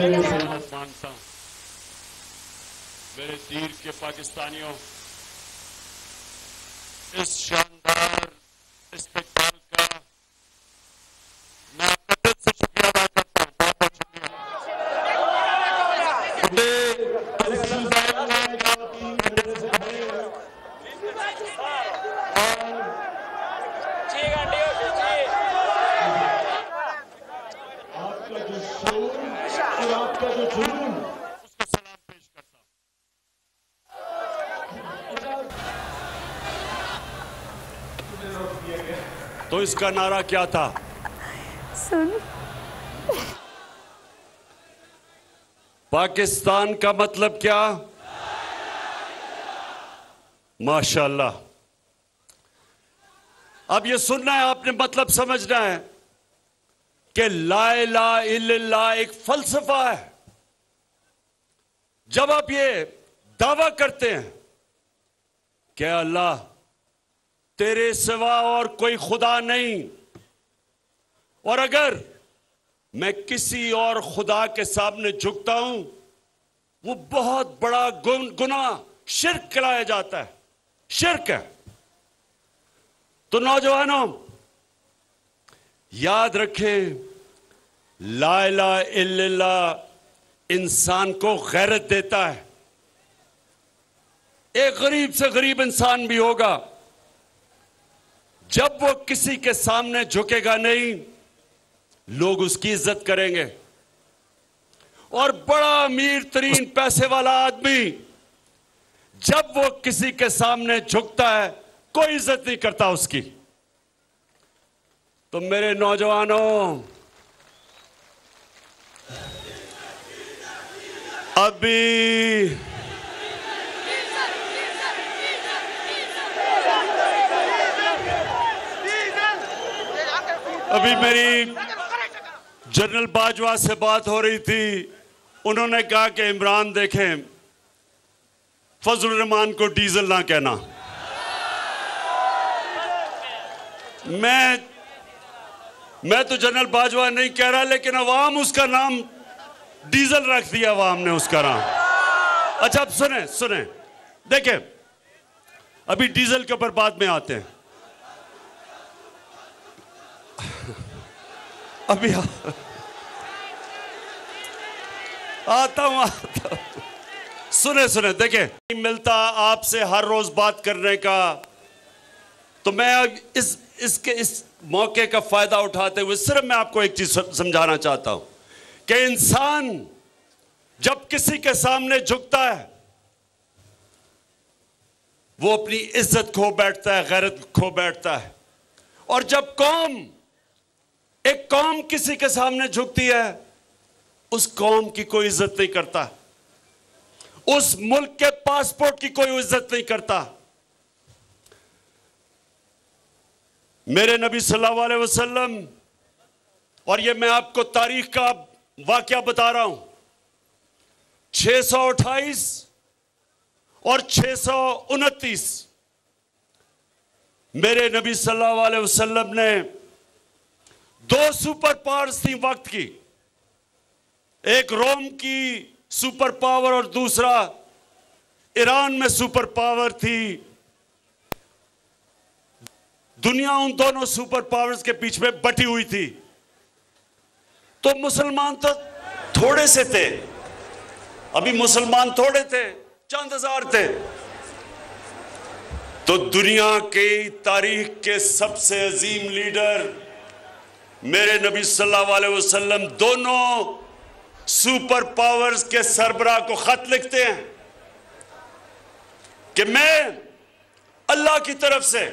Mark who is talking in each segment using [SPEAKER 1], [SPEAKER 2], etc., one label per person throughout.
[SPEAKER 1] मानता हूं मेरे तीर के पाकिस्तानियों, इस शानदार इस्तेक़बाल का मैं अपने दिल से शुक्रिया अदा करता हूं। बहुत बहुत शुक्रिया। आपका जो शौर और आपका जो जुनून, उसको सलाम पेश करता हूं। तो इसका नारा क्या था?
[SPEAKER 2] सुन,
[SPEAKER 1] पाकिस्तान का मतलब क्या? माशाअल्लाह। अब ये सुनना है आपने, मतलब समझना है कि ला इलाहा इल्लल्लाह एक फलसफा है। जब आप ये दावा करते हैं कि अल्लाह तेरे सिवा और कोई खुदा नहीं, और अगर मैं किसी और खुदा के सामने झुकता हूं, वो बहुत बड़ा गुनाह शिर्क कहलाया जाता है, शिर्क है। तो नौजवानों याद रखें, ला इलाहा इल्लल्लाह इंसान को गैरत देता है। एक गरीब से गरीब इंसान भी होगा, जब वो किसी के सामने झुकेगा नहीं, लोग उसकी इज्जत करेंगे। और बड़ा अमीर तरीन पैसे वाला आदमी जब वो किसी के सामने झुकता है, कोई इज्जत नहीं करता उसकी। तो मेरे नौजवानों, अभी मेरी जनरल बाजवा से बात हो रही थी। उन्होंने कहा कि इमरान देखें, फजलुर रहमान को डीजल ना कहना। मैं तो जनरल बाजवा नहीं कह रहा, लेकिन अवाम उसका नाम डीजल रख दिया, अवाम ने उसका नाम। अच्छा, अब सुने देखें, अभी डीजल के ऊपर बाद में आते हैं। अभी आता हूं। सुने देखें, मिलता आपसे हर रोज बात करने का, तो मैं अब इस मौके का फायदा उठाते हुए सिर्फ मैं आपको एक चीज समझाना चाहता हूं कि इंसान जब किसी के सामने झुकता है, वो अपनी इज्जत खो बैठता है, गैरत खो बैठता है। और जब एक कौम किसी के सामने झुकती है, उस कौम की कोई इज्जत नहीं करता, उस मुल्क के पासपोर्ट की कोई इज्जत नहीं करता। मेरे नबी सल्लल्लाहु अलैहि वसल्लम, और ये मैं आपको तारीख का वाकया बता रहा हूं, 628 और 629 मेरे नबी सल्लल्लाहु अलैहि वसल्लम ने दो सुपर पावर्स थी वक्त की, एक रोम की सुपर पावर और दूसरा ईरान में सुपर पावर थी। दुनिया उन दोनों सुपर पावर्स के बीच में बटी हुई थी। तो मुसलमान तो थोड़े से थे, अभी मुसलमान थोड़े थे, चंद हजार थे। तो दुनिया की तारीख के सबसे अजीम लीडर मेरे नबी सल्लल्लाहु अलैहि वसल्लम दोनों सुपर पावर्स के सरबराह को खत लिखते हैं कि मैं अल्लाह की तरफ से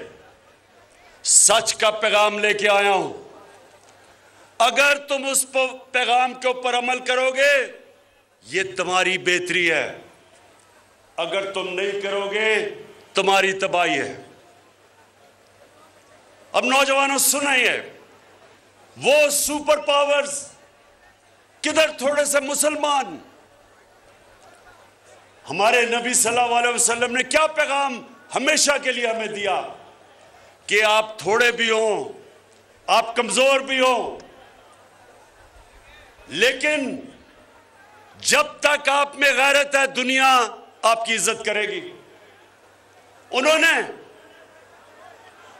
[SPEAKER 1] सच का पैगाम लेके आया हूं। अगर तुम उस पैगाम के ऊपर अमल करोगे, ये तुम्हारी बेहतरी है। अगर तुम नहीं करोगे, तुम्हारी तबाही है। अब नौजवानों सुनिए, वो सुपर पावर्स किधर थोड़े से मुसलमान। हमारे नबी सल्लल्लाहु अलैहि वसल्लम ने क्या पैगाम हमेशा के लिए हमें दिया कि आप थोड़े भी हो, आप कमजोर भी हो, लेकिन जब तक आप में गैरत है दुनिया आपकी इज्जत करेगी।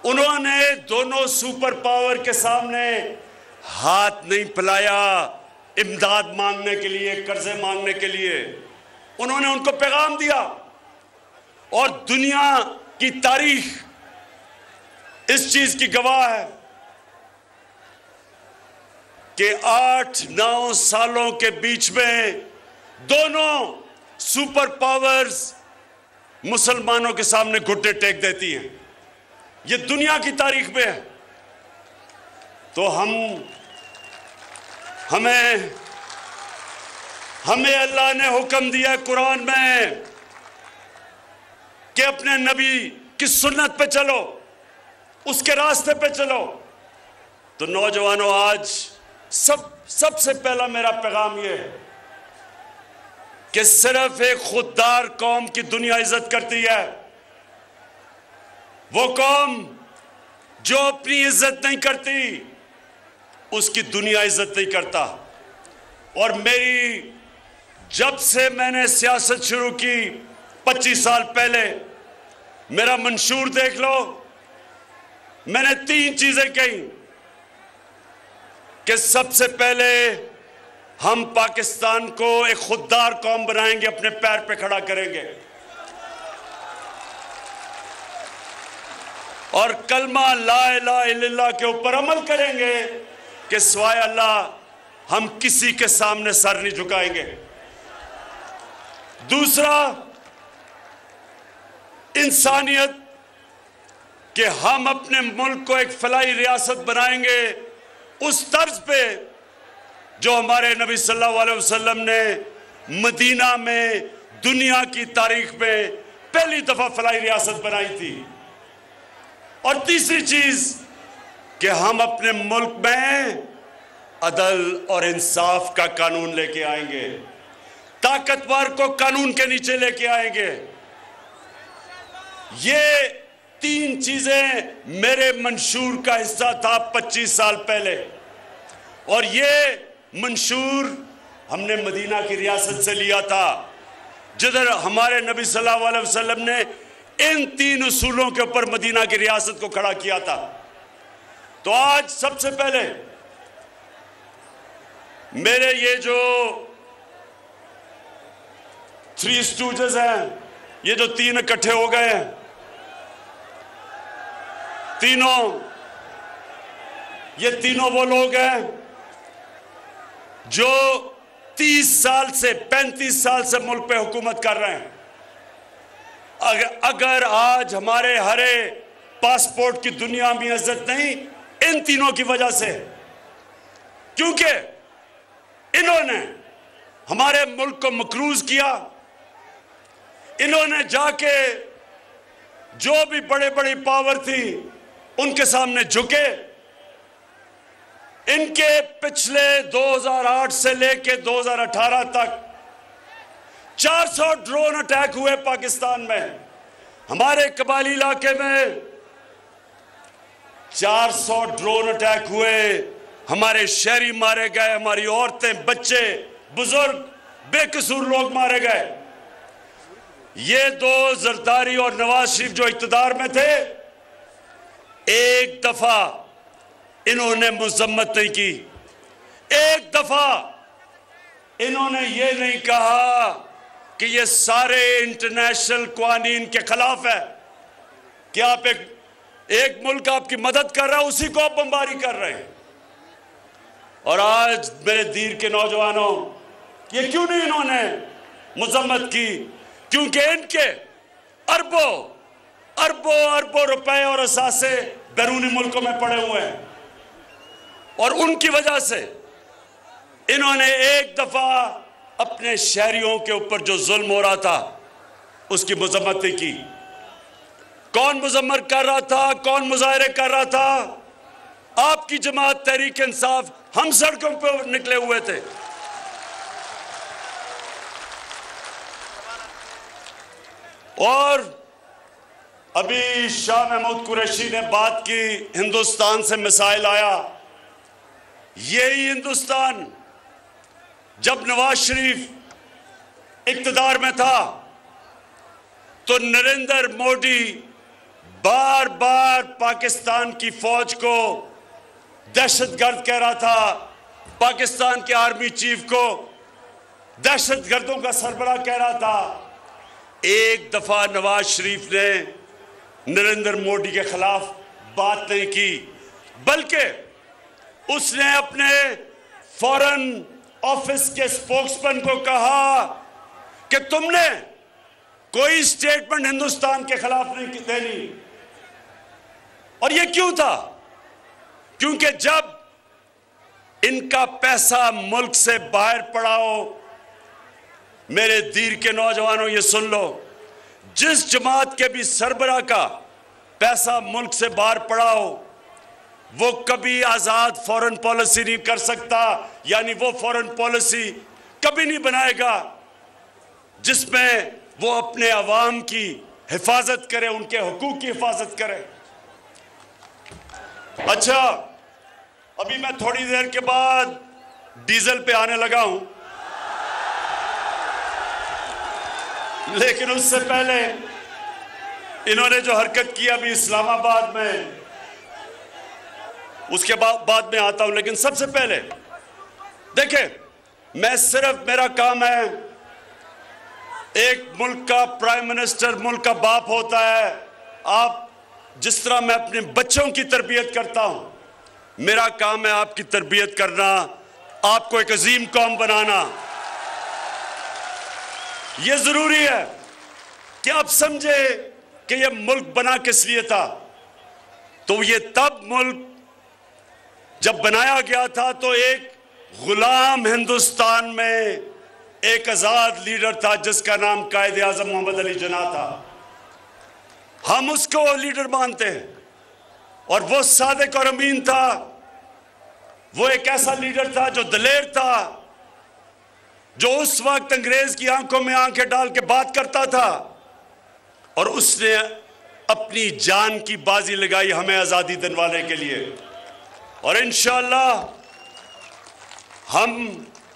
[SPEAKER 1] उन्होंने दोनों सुपर पावर के सामने हाथ नहीं फैलाया इमदाद मांगने के लिए, कर्जे मांगने के लिए। उन्होंने उनको पैगाम दिया और दुनिया की तारीख इस चीज की गवाह है कि 8-9 सालों के बीच में दोनों सुपर पावर्स मुसलमानों के सामने घुटने टेक देती हैं। ये दुनिया की तारीख में है। तो हमें अल्लाह ने हुक्म दिया कुरान में कि अपने नबी की सुन्नत पे चलो, उसके रास्ते पे चलो। तो नौजवानों, आज सबसे पहला मेरा पैगाम यह है कि सिर्फ एक खुददार कौम की दुनिया इज्जत करती है। वो कौम जो अपनी इज्जत नहीं करती उसकी दुनिया इज्जत नहीं करता। और जब से मैंने सियासत शुरू की 25 साल पहले, मेरा मंशूर देख लो, मैंने 3 चीजें कही कि सबसे पहले हम पाकिस्तान को एक खुददार कौम बनाएंगे, अपने पैर पे खड़ा करेंगे और कलमा ला इलाहा इल्लल्लाह के ऊपर अमल करेंगे कि सिवाय अल्लाह हम किसी के सामने सर नहीं झुकाएंगे। दूसरा, इंसानियत, कि हम अपने मुल्क को एक फलाही रियासत बनाएंगे उस तर्ज पे जो हमारे नबी सल्लल्लाहु अलैहि वसल्लम ने मदीना में दुनिया की तारीख में पहली दफा फलाही रियासत बनाई थी। और तीसरी चीज कि हम अपने मुल्क में अदल और इंसाफ का कानून लेके आएंगे, ताकतवर को कानून के नीचे लेके आएंगे। ये 3 चीजें मेरे मंशूर का हिस्सा था 25 साल पहले। और ये मंशूर हमने मदीना की रियासत से लिया था, जिधर हमारे नबी सल्लल्लाहु अलैहि वसल्लम ने इन 3 उसूलों के ऊपर मदीना की रियासत को खड़ा किया था। तो आज सबसे पहले मेरे ये जो 3 स्टूजेस हैं, ये जो 3 इकट्ठे हो गए हैं, ये तीनों वो लोग हैं जो 30 साल से 35 साल से मुल्क पे हुकूमत कर रहे हैं। अगर आज हमारे हरे पासपोर्ट की दुनिया में इज्जत नहीं, इन तीनों की वजह से, क्योंकि इन्होंने हमारे मुल्क को मकरूज किया। इन्होंने जाके जो भी बड़े बड़ी पावर थी उनके सामने झुके। इनके पिछले 2008 से लेके 2018 तक 400 ड्रोन अटैक हुए पाकिस्तान में। हमारे कबायली इलाके में 400 ड्रोन अटैक हुए, हमारे शहरी मारे गए, हमारी औरतें, बच्चे, बुजुर्ग, बेकसूर लोग मारे गए। ये 2 जरदारी और नवाज शरीफ जो इख्तिदार में थे, एक दफा इन्होंने मजम्मत नहीं की, एक दफा इन्होंने ये नहीं कहा कि ये सारे इंटरनेशनल कानून के खिलाफ है कि आप एक मुल्क आपकी मदद कर रहा है, उसी को आप बमबारी कर रहे हैं। और आज मेरे दीर के नौजवानों, ये क्यों नहीं इन्होंने मजम्मत की? क्योंकि इनके अरबों रुपए और असासे बैरूनी मुल्कों में पड़े हुए हैं और उनकी वजह से इन्होंने एक दफा अपने शहरियों के ऊपर जो जुल्म हो रहा था उसकी मजम्मत की। कौन मजम्मत कर रहा था, कौन मुजाहरे कर रहा था? आपकी जमात तहरीक इंसाफ। हम सड़कों पर निकले हुए थे। और अभी शाह महमूद कुरैशी ने बात की, हिंदुस्तान से मिसाइल आया। यही हिंदुस्तान जब नवाज शरीफ इक्तदार में था तो नरेंद्र मोदी बार बार पाकिस्तान की फौज को दहशतगर्द कह रहा था, पाकिस्तान के आर्मी चीफ को दहशतगर्दों का सरबराह कह रहा था। एक दफा नवाज शरीफ ने नरेंद्र मोदी के खिलाफ बात नहीं की, बल्कि उसने अपने फॉरेन ऑफिस के स्पोक्समैन को कहा कि तुमने कोई स्टेटमेंट हिंदुस्तान के खिलाफ नहीं देनी। और यह क्यों था? क्योंकि जब इनका पैसा मुल्क से बाहर पड़ा हो, मेरे दीर के नौजवानों ये सुन लो, जिस जमात के भी सरबराह का पैसा मुल्क से बाहर पड़ा हो वो कभी आजाद फॉरेन पॉलिसी नहीं कर सकता, यानी वो फॉरेन पॉलिसी कभी नहीं बनाएगा जिसमें वो अपने अवाम की हिफाजत करे, उनके हुकूक की हिफाजत करे। अच्छा, अभी मैं थोड़ी देर के बाद डीजल पे आने लगा हूं, लेकिन उससे पहले इन्होंने जो हरकत की अभी इस्लामाबाद में, उसके बाद में आता हूं। लेकिन सबसे पहले देखें, मैं सिर्फ, मेरा काम है, एक मुल्क का प्राइम मिनिस्टर मुल्क का बाप होता है। आप जिस तरह मैं अपने बच्चों की तरबियत करता हूं, मेरा काम है आपकी तरबियत करना, आपको एक अजीम कौम बनाना। यह जरूरी है कि आप समझे कि यह मुल्क बना किस लिए था। तो ये तब मुल्क जब बनाया गया था तो एक गुलाम हिंदुस्तान में एक आजाद लीडर था जिसका नाम कायद आजम मोहम्मद अली जिन्ना था। हम उसको लीडर मानते हैं और वो सादिक और अमीन था। वो एक ऐसा लीडर था जो दलेर था, जो उस वक्त अंग्रेज की आंखों में आंखें डाल के बात करता था और उसने अपनी जान की बाजी लगाई हमें आजादी दिलवाने के लिए। और इंशाअल्लाह हम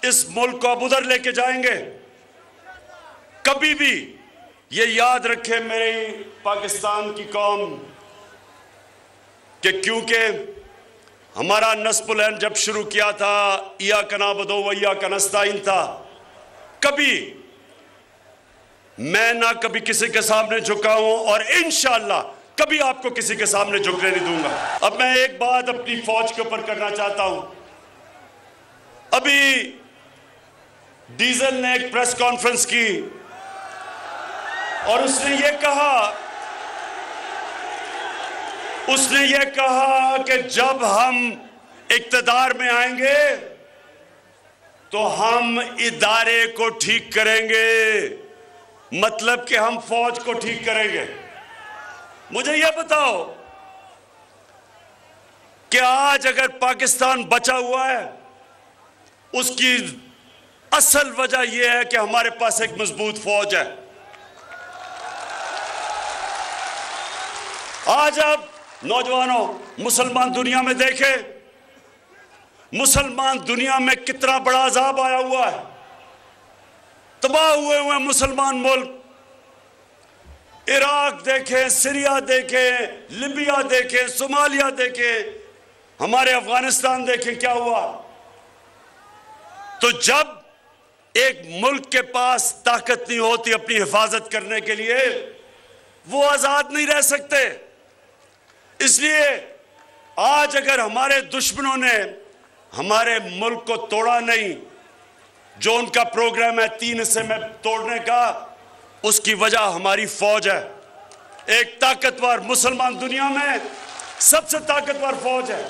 [SPEAKER 1] इस मुल्क को अब उधर लेके जाएंगे। कभी भी ये याद रखे मेरी पाकिस्तान की कौम कि क्योंकि हमारा नस्बुल ऐन जब शुरू किया था, इया कनाबुदु व इया नस्ताईन था, कभी मैं ना कभी किसी के सामने झुका हूं और इंशाअल्लाह कभी आपको किसी के सामने झुकने नहीं दूंगा। अब मैं एक बात अपनी फौज के ऊपर करना चाहता हूं। अभी डीजल ने एक प्रेस कॉन्फ्रेंस की और उसने ये कहा कि जब हम इक्तदार में आएंगे तो हम इदारे को ठीक करेंगे, मतलब कि हम फौज को ठीक करेंगे। मुझे यह बताओ कि आज अगर पाकिस्तान बचा हुआ है उसकी असल वजह यह है कि हमारे पास एक मजबूत फौज है। आज आप नौजवानों मुसलमान दुनिया में देखें, मुसलमान दुनिया में कितना बड़ा अजाब आया हुआ है, तबाह हुए हुए मुसलमान मुल्क। इराक देखें, सीरिया देखें, लिबिया देखें, सोमालिया देखें, हमारे अफगानिस्तान देखें क्या हुआ। तो जब एक मुल्क के पास ताकत नहीं होती अपनी हिफाजत करने के लिए, वो आजाद नहीं रह सकते। इसलिए आज अगर हमारे दुश्मनों ने हमारे मुल्क को तोड़ा नहीं, जो उनका प्रोग्राम है 3 हिस्से में तोड़ने का, उसकी वजह हमारी फौज है। एक ताकतवर, मुसलमान दुनिया में सबसे ताकतवर फौज है।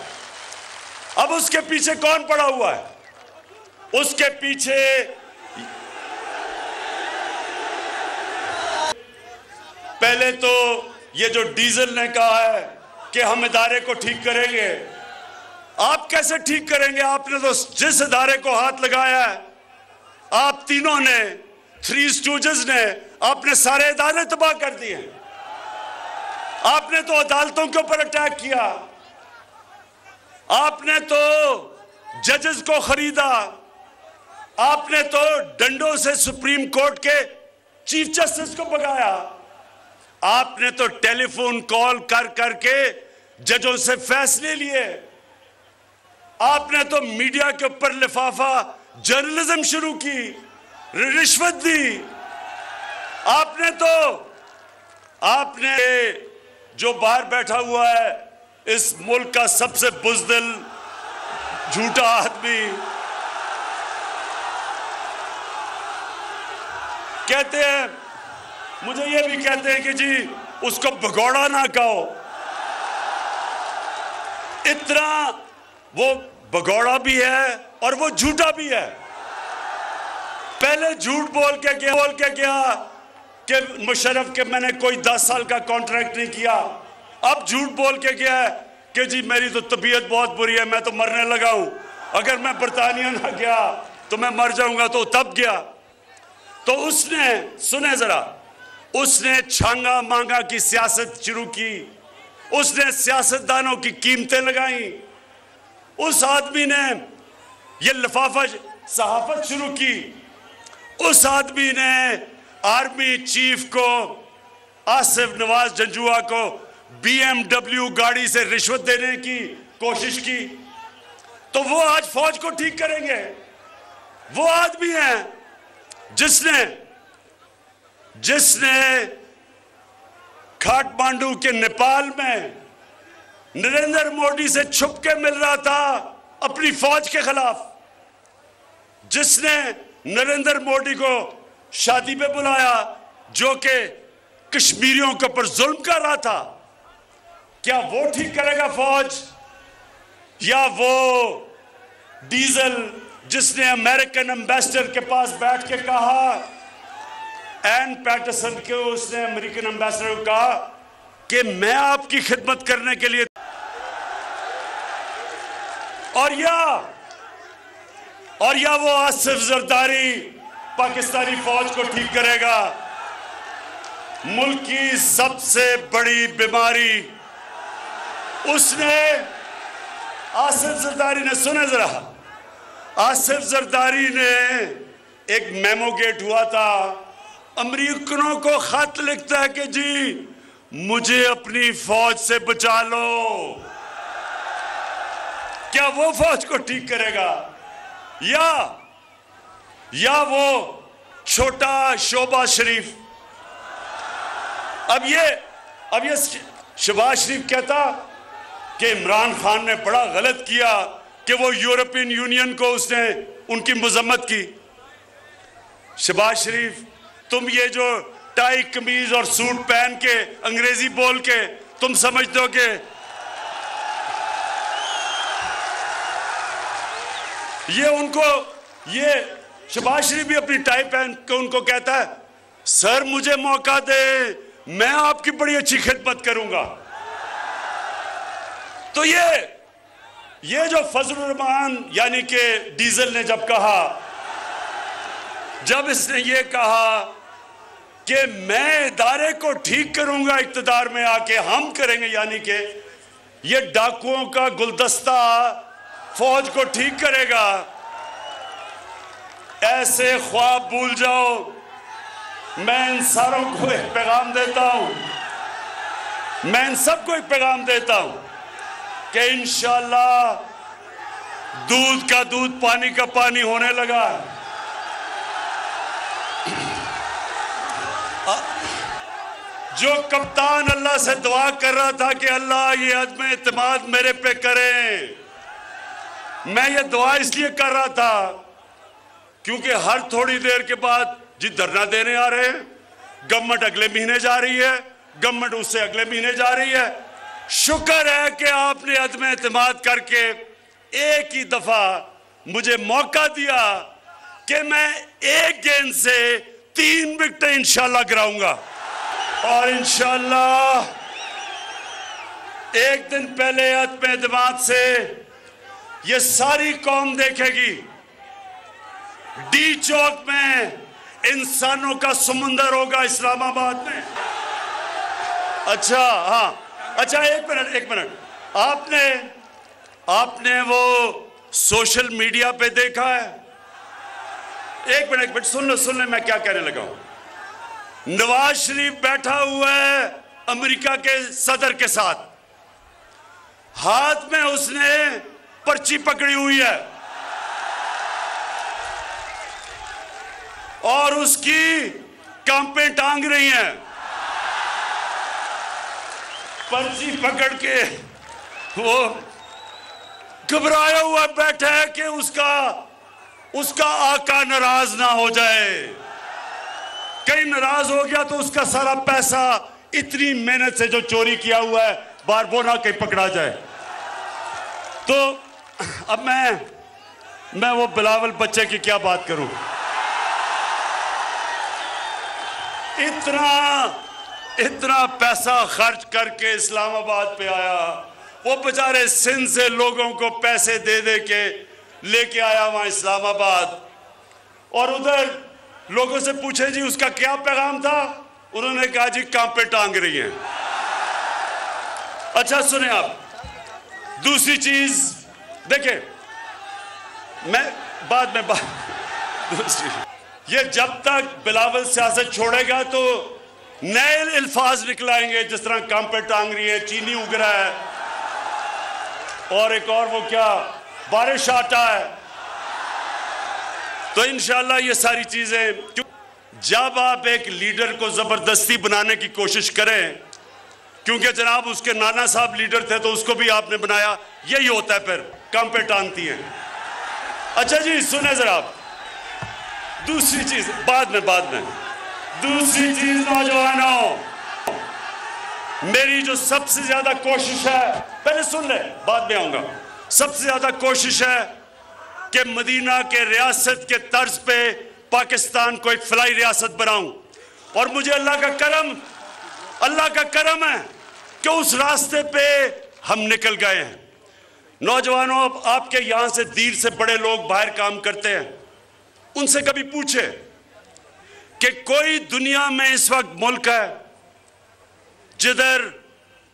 [SPEAKER 1] अब उसके पीछे कौन पड़ा हुआ है? उसके पीछे पहले तो ये जो डीजल ने कहा है कि हम इदारे को ठीक करेंगे। आप कैसे ठीक करेंगे? आपने तो जिस इदारे को हाथ लगाया है, आप तीनों ने, 3 स्टूजेस ने, आपने सारे इदारे तबाह कर दिए। आपने तो अदालतों के ऊपर अटैक किया, आपने तो जजेस को खरीदा, आपने तो डंडों से सुप्रीम कोर्ट के चीफ जस्टिस को भगाया। आपने तो टेलीफोन कॉल कर करके जजों से फैसले लिए। आपने तो मीडिया के ऊपर लिफाफा जर्नलिज्म शुरू की, रिश्वत दी। आपने जो बाहर बैठा हुआ है इस मुल्क का सबसे बुज़दिल झूठा आदमी, कहते हैं, मुझे ये भी कहते हैं कि जी उसको भगोड़ा ना कहो। इतना वो भगोड़ा भी है और वो झूठा भी है। पहले झूठ बोल के गया कि मुशर्रफ के मैंने कोई 10 साल का कॉन्ट्रैक्ट नहीं किया। अब झूठ बोल के गया है कि जी मेरी तो तबीयत बहुत बुरी है, मैं तो मरने लगा हूं, अगर मैं बरतानिया ना गया तो मैं मर जाऊंगा। तो तब गया तो उसने, सुने जरा, उसने छांगा मांगा की सियासत शुरू की। उसने सियासतदानों की कीमतें लगाई। उस आदमी ने ये लिफाफा सहाफत शुरू की। उस आदमी ने आर्मी चीफ को, आसिफ नवाज जंजुआ को BMW गाड़ी से रिश्वत देने की कोशिश की। तो वो आज फौज को ठीक करेंगे। वो आदमी है जिसने काठमांडू के नेपाल में नरेंद्र मोदी से छुप के मिल रहा था अपनी फौज के खिलाफ, जिसने नरेंद्र मोदी को शादी पे बुलाया जो कि कश्मीरियों के ऊपर जुल्म कर रहा था। क्या वो ठीक करेगा फौज, या वो डीजल जिसने अमेरिकन एम्बेसडर के पास बैठ के कहा, एन पैटरसन को, उसने अमेरिकन एम्बेसडर को कहा कि मैं आपकी खिदमत करने के लिए, और या वो आसिफ जरदारी पाकिस्तानी फौज को ठीक करेगा। मुल्क की सबसे बड़ी बीमारी उसने, आसिफ जरदारी ने, सुने जरा, आसिफ जरदारी ने एक मेमो गेट हुआ था, अमेरिकनों को खत लिखता है कि जी मुझे अपनी फौज से बचा लो। क्या वो फौज को ठीक करेगा, या वो छोटा शोबा शरीफ? अब ये शहबाज शरीफ कहता कि इमरान खान ने बड़ा गलत किया कि वो यूरोपियन यूनियन को उसने उनकी मजम्मत की। शहबाज शरीफ, तुम ये जो टाई कमीज और सूट पहन के अंग्रेजी बोल के तुम समझते हो कि ये शहबाज शरीफ भी अपनी टाई पहन के उनको कहता है, सर मुझे मौका दे, मैं आपकी बड़ी अच्छी खिदमत करूंगा। तो ये जो फजलुर रहमान यानी कि डीजल ने जब इसने ये कहा कि मैं इदारे को ठीक करूंगा, इक्तदार में आके हम करेंगे, यानी कि ये डाकुओं का गुलदस्ता फौज को ठीक करेगा, ऐसे ख्वाब भूल जाओ। मैं इन सारों को एक पैगाम देता हूं, मैं इन सबको एक पैगाम देता हूं कि इंशाअल्लाह दूध का दूध पानी का पानी होने लगा। जो कप्तान अल्लाह से दुआ कर रहा था कि अल्लाह ये अज़्म इत्मीनान मेरे पे करें, मैं ये दुआ इसलिए कर रहा था क्योंकि हर थोड़ी देर के बाद जी धरना देने आ रहे हैं, गवर्नमेंट अगले महीने जा रही है, गवर्नमेंट उससे अगले महीने जा रही है। शुक्र है कि आपने अज़्म इत्मीनान करके एक ही दफा मुझे मौका दिया कि मैं एक गेंद से 3 विकेटें इंशाल्लाह गिराऊंगा। और इंशाल्लाह एक दिन पहले अज़्म इत्मीनान से ये सारी कौम देखेगी, डी चौक में इंसानों का समुंदर होगा इस्लामाबाद में। अच्छा, हाँ, अच्छा, एक मिनट, आपने वो सोशल मीडिया पे देखा है एक मिनट सुन ले मैं क्या कहने लगा हूं। नवाज शरीफ बैठा हुआ है अमेरिका के सदर के साथ, हाथ में उसने पर्ची पकड़ी हुई है और उसकी कांपें टांग रही हैं। पर्ची पकड़ के वो घबराया हुआ बैठा है कि उसका आका नाराज ना हो जाए। कहीं नाराज हो गया तो उसका सारा पैसा इतनी मेहनत से जो चोरी किया हुआ है बार वो ना कहीं पकड़ा जाए। तो अब मैं वो बिलावल बच्चे की क्या बात करूं। इतना पैसा खर्च करके इस्लामाबाद पे आया, वो बेचारे सिंध से लोगों को पैसे दे दे के लेके आया वहां इस्लामाबाद, और उधर लोगों से पूछे जी उसका क्या पैगाम था, उन्होंने कहा जी कांपे टांग रही हैं। अच्छा सुने आप, दूसरी चीज देखें, मैं बाद में दूसरी, ये जब तक बिलावल सियासत छोड़ेगा तो नए अल्फाज निकलाएंगे, जिस तरह कांपे टांग रही है, चीनी उग रहा है, और एक और वो क्या बारिश आटा है। तो इंशाल्लाह ये सारी चीजें, जब आप एक लीडर को जबरदस्ती बनाने की कोशिश करें, क्योंकि जनाब उसके नाना साहब लीडर थे तो उसको भी आपने बनाया, यही होता है, फिर कांपे टांगती हैं। अच्छा जी सुने जरा, दूसरी चीज बाद में दूसरी चीज, नौजवानों, मेरी जो सबसे ज्यादा कोशिश है, पहले सुन ले बाद में आऊंगा, सबसे ज्यादा कोशिश है कि मदीना के रियासत के तर्ज पे पाकिस्तान को एक फलाई रियासत बनाऊं, और मुझे अल्लाह का करम है कि उस रास्ते पे हम निकल गए हैं। नौजवानों, अब आपके यहां से दीर से बड़े लोग बाहर काम करते हैं, उनसे कभी पूछे कि कोई दुनिया में इस वक्त मुल्क है जिधर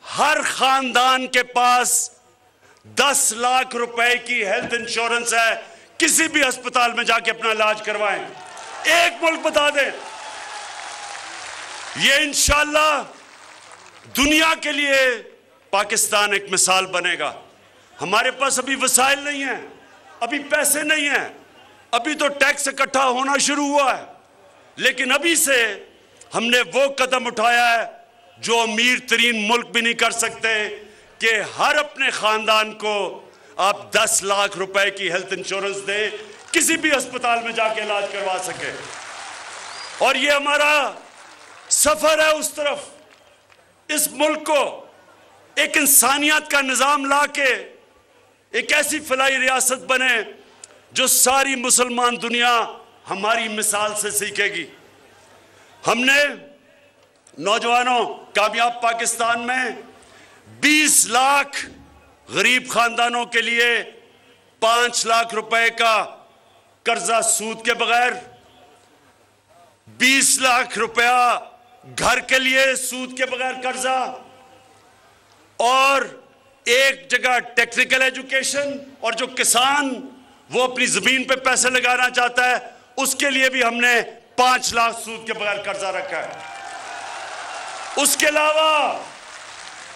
[SPEAKER 1] हर खानदान के पास 10 लाख रुपए की हेल्थ इंश्योरेंस है, किसी भी अस्पताल में जाके अपना इलाज करवाएं। एक मुल्क बता दें, ये इंशाल्लाह दुनिया के लिए पाकिस्तान एक मिसाल बनेगा। हमारे पास अभी वसाइल नहीं है, अभी पैसे नहीं है, अभी तो टैक्स इकट्ठा होना शुरू हुआ है, लेकिन अभी से हमने वो कदम उठाया है जो अमीर तरीन मुल्क भी नहीं कर सकते, कि हर अपने खानदान को आप 10 लाख रुपए की हेल्थ इंश्योरेंस दें, किसी भी अस्पताल में जाके इलाज करवा सके। और ये हमारा सफर है उस तरफ, इस मुल्क को एक इंसानियत का निजाम लाके एक ऐसी फलाई रियासत बने जो सारी मुसलमान दुनिया हमारी मिसाल से सीखेगी। हमने नौजवानों, कामयाब पाकिस्तान में 20 लाख गरीब खानदानों के लिए 5 लाख रुपए का कर्जा सूद के बगैर, 20 लाख रुपया घर के लिए सूद के बगैर कर्जा, और एक जगह टेक्निकल एजुकेशन, और जो किसान वो अपनी जमीन पे पैसे लगाना चाहता है उसके लिए भी हमने 5 लाख सूद के बगैर कर्जा रखा है। उसके अलावा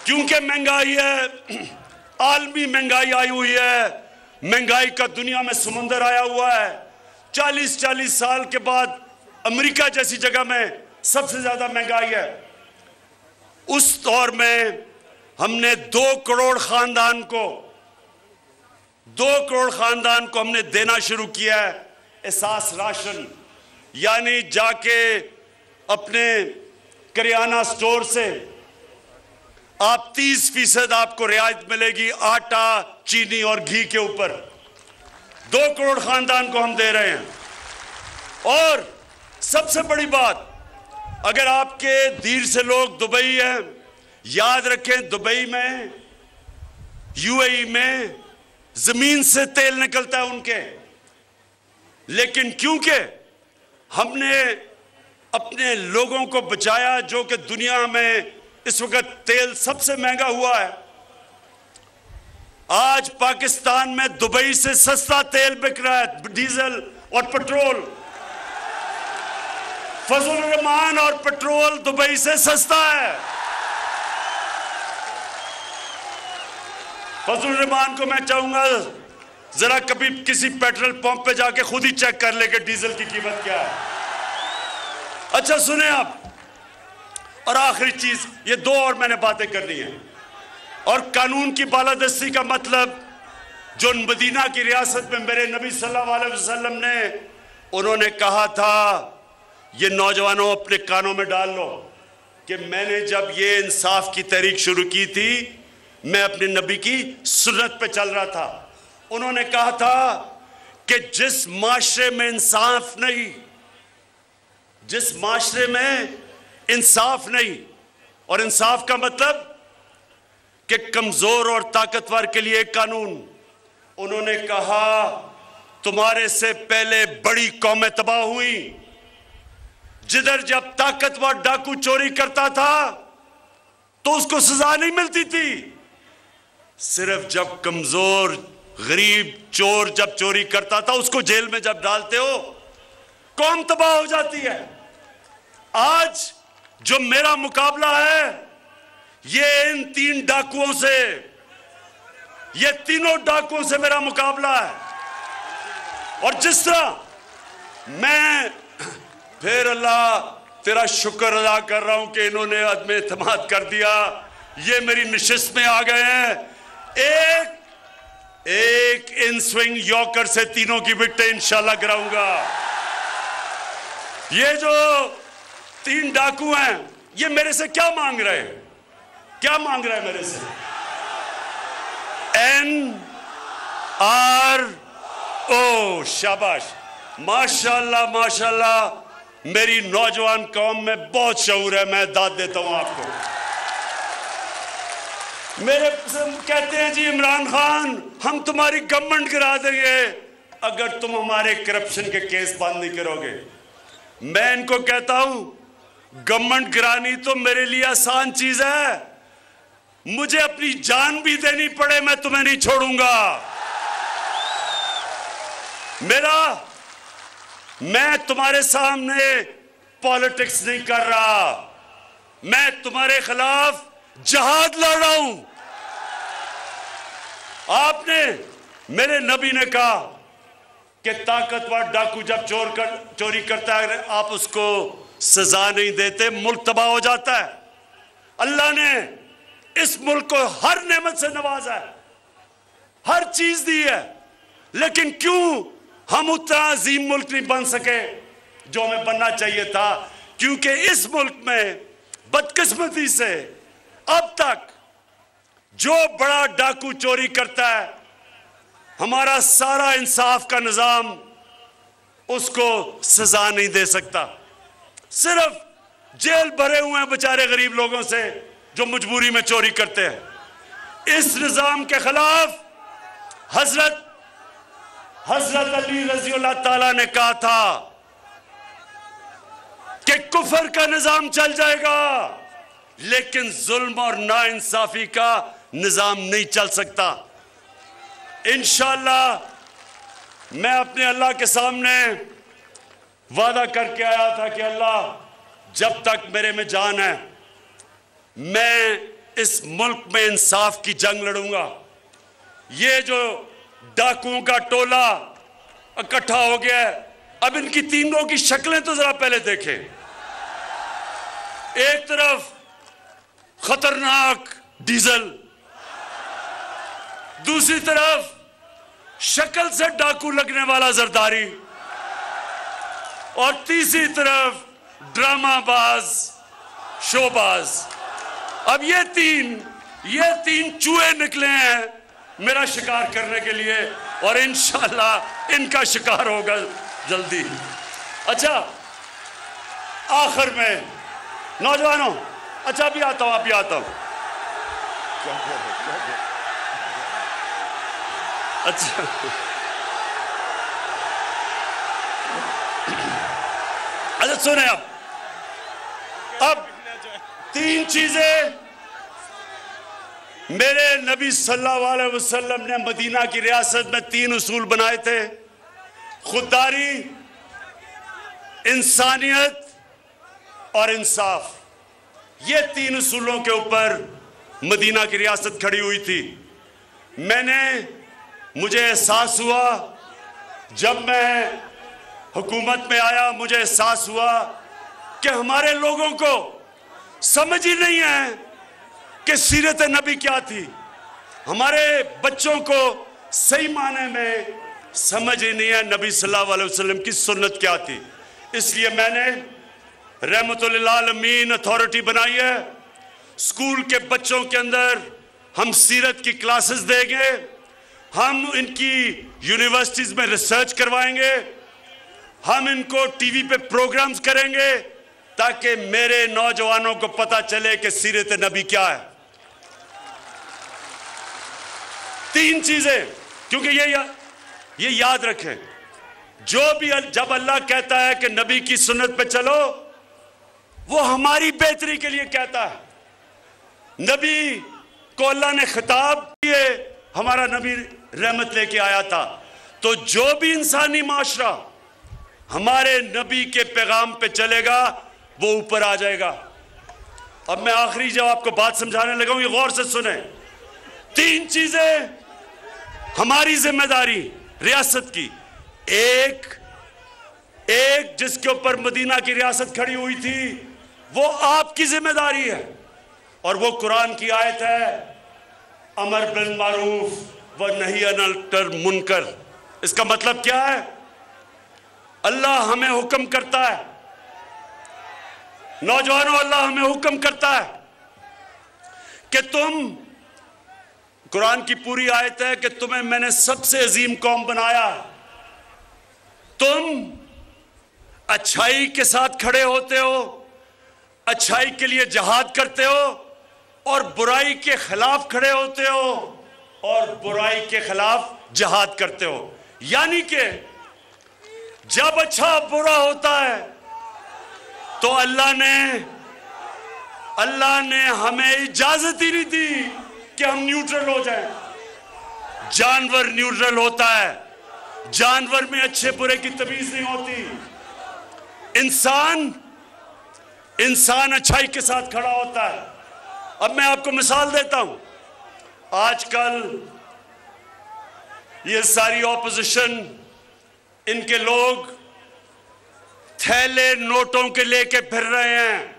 [SPEAKER 1] क्योंकि महंगाई है, आलमी महंगाई आई हुई है, महंगाई का दुनिया में समुंदर आया हुआ है, 40 साल के बाद अमेरिका जैसी जगह में सबसे ज्यादा महंगाई है। उस दौर में हमने 2 करोड़ खानदान को हमने देना शुरू किया है एहसास राशन, यानी जाके अपने करियाना स्टोर से आप 30% आपको रियायत मिलेगी आटा, चीनी और घी के ऊपर। 2 करोड़ खानदान को हम दे रहे हैं। और सबसे बड़ी बात, अगर आपके दीर से लोग दुबई हैं, याद रखें दुबई में, यूएई में जमीन से तेल निकलता है उनके, लेकिन क्योंकि हमने अपने लोगों को बचाया, जो कि दुनिया में इस वक्त तेल सबसे महंगा हुआ है, आज पाकिस्तान में दुबई से सस्ता तेल बिक रहा है, डीजल और पेट्रोल। फजल रहमान और पेट्रोल दुबई से सस्ता है। फजल रहमान को मैं चाहूंगा जरा कभी किसी पेट्रोल पंप पे जाके खुद ही चेक कर ले कि डीजल की कीमत क्या है। अच्छा सुने आप, और आखिरी चीज, ये दो और मैंने बातें करनी है। और कानून की बालादस्ती का मतलब, जो मदीना की रियासत में मेरे नबी सल्लल्लाहु अलैहि वसल्लम ने, उन्होंने कहा था, ये नौजवानों अपने कानों में डाल लो, कि मैंने जब ये इंसाफ की तहरीक शुरू की थी, मैं अपने नबी की सुन्नत पे चल रहा था। उन्होंने कहा था कि जिस माशरे में इंसाफ नहीं, जिस माशरे में इंसाफ नहीं, और इंसाफ का मतलब कि कमजोर और ताकतवर के लिए एक कानून, उन्होंने कहा तुम्हारे से पहले बड़ी कौमें तबाह हुई, जिधर जब ताकतवर डाकू चोरी करता था तो उसको सजा नहीं मिलती थी, सिर्फ जब कमजोर गरीब चोर जब चोरी करता था उसको जेल में जब डालते हो कौम तबाह हो जाती है। आज जो मेरा मुकाबला है ये इन तीन डाकुओं से, ये तीनों डाकुओं से मेरा मुकाबला है। और जिस तरह मैं फिर अल्लाह तेरा शुक्र अदा कर रहा हूं कि इन्होंने अदम एतमाद कर दिया, ये मेरी नशिस्त में आ गए हैं। एक इन स्विंग यॉर्कर से तीनों की विकेटें इंशाल्लाह गिराऊंगा। ये जो तीन डाकू हैं ये मेरे से क्या मांग रहे हैं, क्या मांग रहे हैं मेरे से? NRO। शाबाश, माशाल्लाह माशाल्लाह, मेरी नौजवान कौम में बहुत शऊर है। मैं दाद देता हूं आपको। मेरे से कहते हैं जी इमरान खान हम तुम्हारी गवर्नमेंट गिरा देंगे अगर तुम हमारे करप्शन के केस बंद नहीं करोगे। मैं इनको कहता हूं गवर्नमेंट गिरानी तो मेरे लिए आसान चीज है, मुझे अपनी जान भी देनी पड़े मैं तुम्हें नहीं छोड़ूंगा। मैं तुम्हारे सामने पॉलिटिक्स नहीं कर रहा, मैं तुम्हारे खिलाफ जहाद लड़ रहा हूं। आपने, मेरे नबी ने कहा कि ताकतवर डाकू जब चोरी करता है आप उसको सजा नहीं देते, मुल्क तबाह हो जाता है। अल्लाह ने इस मुल्क को हर नेमत से नवाजा है, हर चीज दी है, लेकिन क्यों हम उतना अजीम मुल्क नहीं बन सके जो हमें बनना चाहिए था? क्योंकि इस मुल्क में बदकिस्मती से अब तक जो बड़ा डाकू चोरी करता है हमारा सारा इंसाफ का निजाम उसको सजा नहीं दे सकता। सिर्फ जेल भरे हुए हैं बेचारे गरीब लोगों से जो मजबूरी में चोरी करते हैं। इस निजाम के खिलाफ हजरत अली रजी अल्लाह ताला ने कहा था कि कुफर का निजाम चल जाएगा लेकिन जुल्म और नाइंसाफी का निजाम नहीं चल सकता। इंशाअल्लाह मैं अपने अल्लाह के सामने वादा करके आया था कि अल्लाह जब तक मेरे में जान है मैं इस मुल्क में इंसाफ की जंग लड़ूंगा। ये जो डाकुओं का टोला इकट्ठा हो गया है, अब इनकी तीनों की शक्लें तो जरा पहले देखें। एक तरफ खतरनाक डीजल, दूसरी तरफ शक्ल से डाकू लगने वाला जरदारी, और तीसरी तरफ ड्रामाबाज शोबाज। अब ये तीन चूहे निकले हैं मेरा शिकार करने के लिए और इंशाअल्लाह इनका शिकार होगा जल्दी। अच्छा आखिर में नौजवानों, अच्छा अभी आता हूं अच्छा अच्छा सुने अब तीन चीजें मेरे नबी सल्लल्लाहु अलैहि वसल्लम ने मदीना की रियासत में तीन उसूल बनाए थे: खुददारी, इंसानियत और इंसाफ, ये 3 उसूलों के ऊपर मदीना की रियासत खड़ी हुई थी। मुझे एहसास हुआ जब मैं हुकूमत में आया, मुझे एहसास हुआ कि हमारे लोगों को समझ ही नहीं है कि सीरत नबी क्या थी। हमारे बच्चों को सही माने में समझ ही नहीं है नबी सल्लल्लाहु अलैहि वसल्लम की सुन्नत क्या थी। इसलिए मैंने रहमतुल लिल आलमीन अथॉरिटी बनाई है। स्कूल के बच्चों के अंदर हम सीरत की क्लासेस देंगे, हम इनकी यूनिवर्सिटीज में रिसर्च करवाएंगे, हम इनको टीवी पे प्रोग्राम्स करेंगे ताकि मेरे नौजवानों को पता चले कि सीरत नबी क्या है। 3 चीजें, क्योंकि ये याद रखें, जब अल्लाह कहता है कि नबी की सुन्नत पे चलो, वो हमारी बेहतरी के लिए कहता है। नबी को अल्लाह ने खिताब किए, हमारा नबी रहमत लेके आया था, तो जो भी इंसानी माशरा हमारे नबी के पैगाम पे चलेगा वो ऊपर आ जाएगा। अब मैं आखिरी जब आपको बात समझाने लगा हूं, ये गौर से सुने। 3 चीजें हमारी जिम्मेदारी रियासत की, एक जिसके ऊपर मदीना की रियासत खड़ी हुई थी वो आपकी जिम्मेदारी है, और वो कुरान की आयत है, अमर बिल मारूफ व नही अनिल मुनकर। इसका मतलब क्या है? अल्लाह हमें हुक्म करता है, नौजवानों, अल्लाह हमें हुक्म करता है कि तुम, कुरान की पूरी आयत है कि तुम्हें मैंने सबसे अजीम कौम बनाया, तुम अच्छाई के साथ खड़े होते हो, अच्छाई के लिए जहाद करते हो, और बुराई के खिलाफ खड़े होते हो और बुराई के खिलाफ जहाद करते हो। यानी कि जब अच्छा बुरा होता है तो अल्लाह ने हमें इजाजत ही नहीं दी कि हम न्यूट्रल हो जाएं। जानवर न्यूट्रल होता है, जानवर में अच्छे बुरे की तमीज नहीं होती। इंसान अच्छाई के साथ खड़ा होता है। अब मैं आपको मिसाल देता हूं, आजकल ये सारी ऑपोजिशन, इनके लोग थैले नोटों के लेके फिर रहे हैं,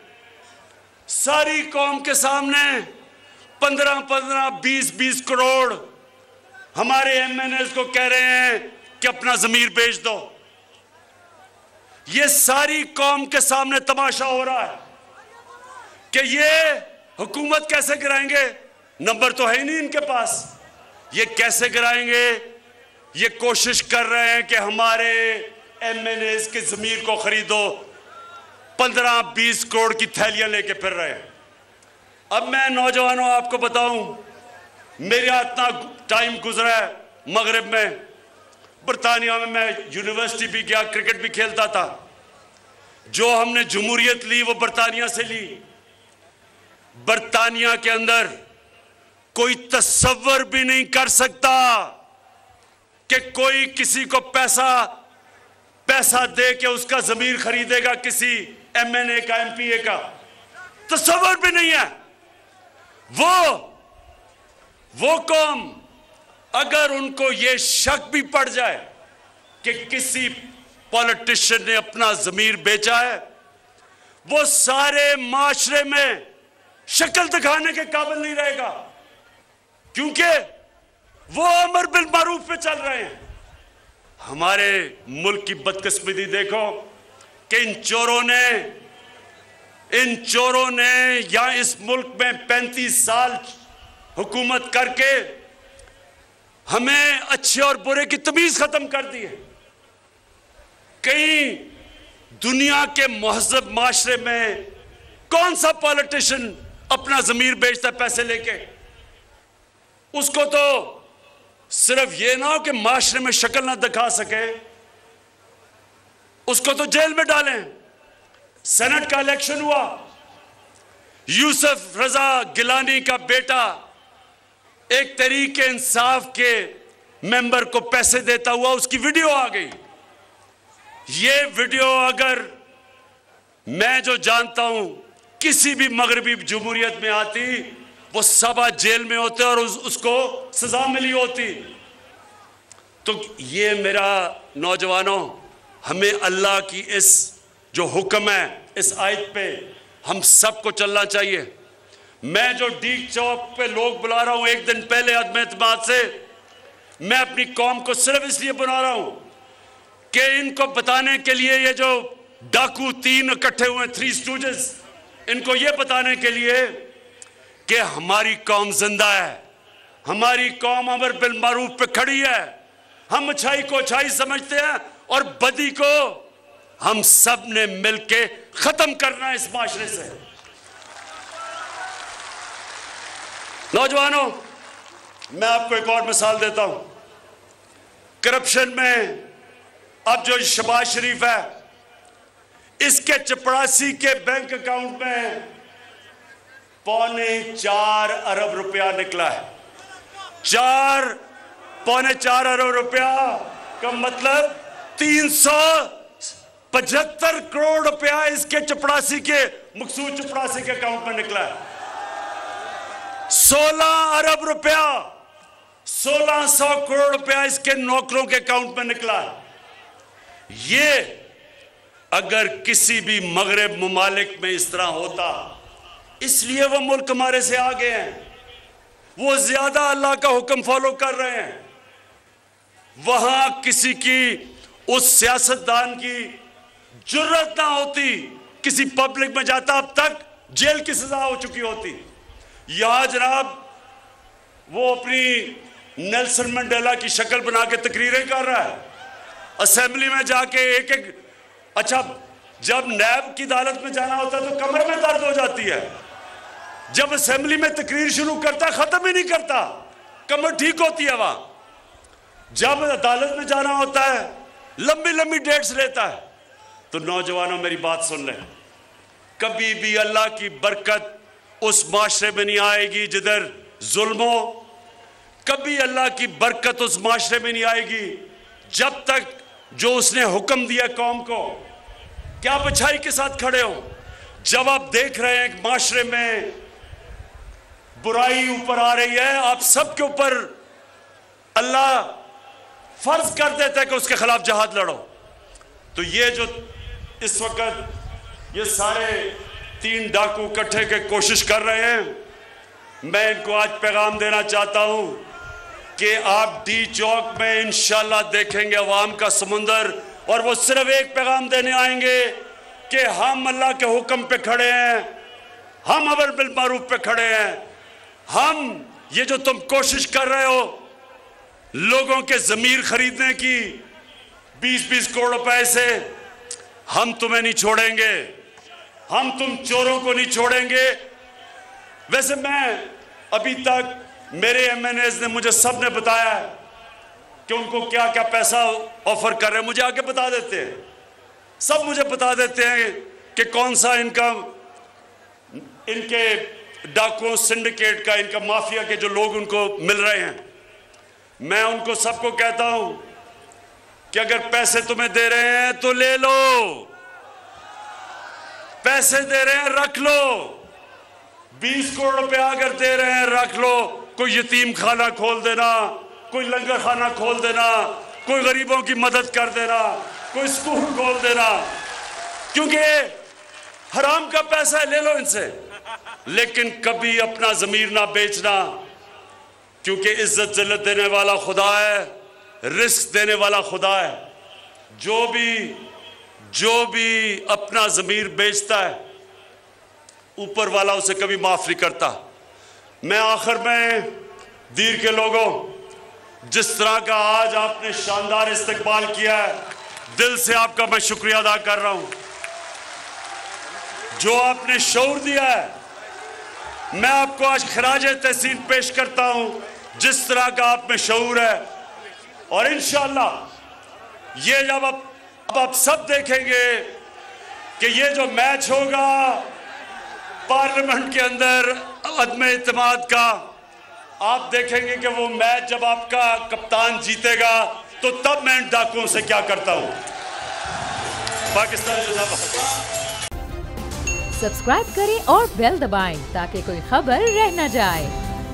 [SPEAKER 1] सारी कौम के सामने 15-15, 20-20 करोड़ हमारे एमएनएस को कह रहे हैं कि अपना जमीर बेच दो। ये सारी कौम के सामने तमाशा हो रहा है कि ये हुकूमत कैसे गिराएंगे, नंबर तो है ही नहीं इनके पास, ये कैसे गिराएंगे। ये कोशिश कर रहे हैं कि हमारे एमएनएस के जमीर को खरीदो, 15-20 करोड़ की थैलियां लेके फिर रहे हैं। अब मैं नौजवानों आपको बताऊं, मेरा इतना टाइम गुजरा है मगरिब में, बरतानिया में मैं यूनिवर्सिटी भी गया, क्रिकेट भी खेलता था। जो हमने जमहूरियत ली वो बरतानिया से ली। बरतानिया के अंदर कोई तस्वर भी नहीं कर सकता कि कोई किसी को पैसा दे के उसका जमीर खरीदेगा, किसी एमएनए का, एमपीए का, तस्वर भी नहीं है। वो कौम, अगर उनको ये शक भी पड़ जाए कि किसी पॉलिटिशियन ने अपना जमीर बेचा है, वो सारे माशरे में शक्ल दिखाने के काबिल नहीं रहेगा, क्योंकि वो अमर बिल मारूफ पे चल रहे हैं। हमारे मुल्क की बदकिस्मती देखो कि इन चोरों ने या इस मुल्क में 35 साल हुकूमत करके हमें अच्छे और बुरे की तमीज खत्म कर दी है। कहीं दुनिया के महज़ब माशरे में कौन सा पॉलिटिशियन अपना जमीर बेचता पैसे लेके? उसको तो सिर्फ ये ना हो कि माशरे में शक्ल ना दिखा सके, उसको तो जेल में डालें। सेनेट का इलेक्शन हुआ, यूसुफ रजा गिलानी का बेटा एक तहरीक इंसाफ के मेंबर को पैसे देता हुआ, उसकी वीडियो आ गई। ये वीडियो अगर मैं जो जानता हूं किसी भी मगरबी जमहूरियत में आती वो सब आज जेल में होते और उसको सजा मिली होती। तो ये मेरा नौजवानों, हमें अल्लाह की इस जो हुक्म है इस आयत पे हम सबको चलना चाहिए। मैं जो डीग चौक पे लोग बुला रहा हूं एक दिन पहले अदम एतमाद से, मैं अपनी कौम को सिर्फ इसलिए बुला रहा हूं कि इनको बताने के लिए, ये जो डाकू तीन इकट्ठे हुए थ्री स्टूजेस, इनको ये बताने के लिए कि हमारी कौम जिंदा है, हमारी कौम अमर बिल मारूफ पे खड़ी है। हम अच्छाई को अच्छाई समझते हैं और बदी को हम सब ने मिलके खत्म करना है इस माशरे से। नौजवानों, मैं आपको एक और मिसाल देता हूं। करप्शन में अब जो शहबाज शरीफ है, इसके चपरासी के बैंक अकाउंट में ₹4.25 अरब रुपया निकला है। 4.25 अरब रुपया का मतलब 375 करोड़ रुपया इसके चपरासी के, मकसूद चपरासी के अकाउंट में निकला है। 16 अरब रुपया, 1600 करोड़ रुपया इसके नौकरों के अकाउंट में निकला है। ये अगर किसी भी मगरब मुमालिक में इस तरह होता, इसलिए वो मुल्क हमारे से आगे हैं, वो ज्यादा अल्लाह का हुक्म फॉलो कर रहे हैं। वहां किसी की, उस सियासतदान की जुर्रत ना होती, किसी पब्लिक में जाता, अब तक जेल की सजा हो चुकी होती। यहां जनाब वो अपनी नेल्सन मंडेला की शक्ल बना के तकरीरें कर रहा है, असेंबली में जाके एक एक। अच्छा, जब नैब की अदालत में जाना होता है तो कमर में दर्द हो जाती है, जब असेंबली में तकरीर शुरू करता खत्म ही नहीं करता, कमर ठीक होती है वहां। जब अदालत में जाना होता है लंबी लंबी डेट्स लेता है। तो नौजवानों, मेरी बात सुन लें, कभी भी अल्लाह की बरकत उस माशरे में नहीं आएगी जिधर जुल्म हो। कभी अल्लाह की बरकत उस माशरे में नहीं आएगी जब तक जो उसने हुक्म दिया कौम को कि आप अच्छाई के साथ खड़े हो। जब आप देख रहे हैं कि माशरे में बुराई ऊपर आ रही है, आप सबके ऊपर अल्लाह फर्ज कर देता है कि उसके खिलाफ जहाद लड़ो। तो ये जो इस वक्त ये सारे 3 डाकू इकट्ठे के कोशिश कर रहे हैं, मैं इनको आज पैगाम देना चाहता हूं कि आप डी चौक में इंशाल्लाह देखेंगे अवाम का समुंदर, और वो सिर्फ एक पैगाम देने आएंगे कि हम अल्लाह के हुक्म पे खड़े हैं, हम अमर बिल मारूफ पे खड़े हैं। हम ये जो तुम कोशिश कर रहे हो लोगों के जमीर खरीदने की 20-20 करोड़ रुपए से, हम तुम्हें नहीं छोड़ेंगे, हम तुम चोरों को नहीं छोड़ेंगे। वैसे मैं अभी तक, मेरे एमएनएस ने मुझे सब ने बताया कि उनको क्या क्या पैसा ऑफर कर रहे हैं, मुझे आके बता देते हैं, सब मुझे बता देते हैं कि कौन सा इनका, इनके डाकुओं सिंडिकेट का, इनका माफिया के जो लोग उनको मिल रहे हैं। मैं उनको सबको कहता हूं कि अगर पैसे तुम्हें दे रहे हैं तो ले लो, पैसे दे रहे हैं रख लो, 20 करोड़ रुपया अगर दे रहे हैं रख लो। कोई यतीम खाना खोल देना, कोई लंगर खाना खोल देना, कोई गरीबों की मदद कर देना, कोई स्कूल खोल देना, क्योंकि हराम का पैसा है, ले लो इनसे। लेकिन कभी अपना जमीर ना बेचना, क्योंकि इज्जत जिल्लत देने वाला खुदा है, रिस्क देने वाला खुदा है। जो भी अपना जमीर बेचता है ऊपर वाला उसे कभी माफ नहीं करता। मैं आखिर में दीर के लोगों, जिस तरह का आज आपने शानदार इस्तकबाल किया है, दिल से आपका मैं शुक्रिया अदा कर रहा हूं। जो आपने शऊर दिया है, मैं आपको आज खराजे तहसीन पेश करता हूं, जिस तरह का आप में शऊर है। और इंशाअल्लाह ये जब आप सब देखेंगे कि ये जो मैच होगा पार्लियामेंट के अंदर अदम इत्तेमाद का, आप देखेंगे कि वो मैच जब आपका कप्तान जीतेगा तो तब मैं इन डाकुओं से क्या करता हूं। पाकिस्तान जिंदाबाद।
[SPEAKER 2] सब्सक्राइब करें और बेल दबाएं ताकि कोई खबर रह न जाए।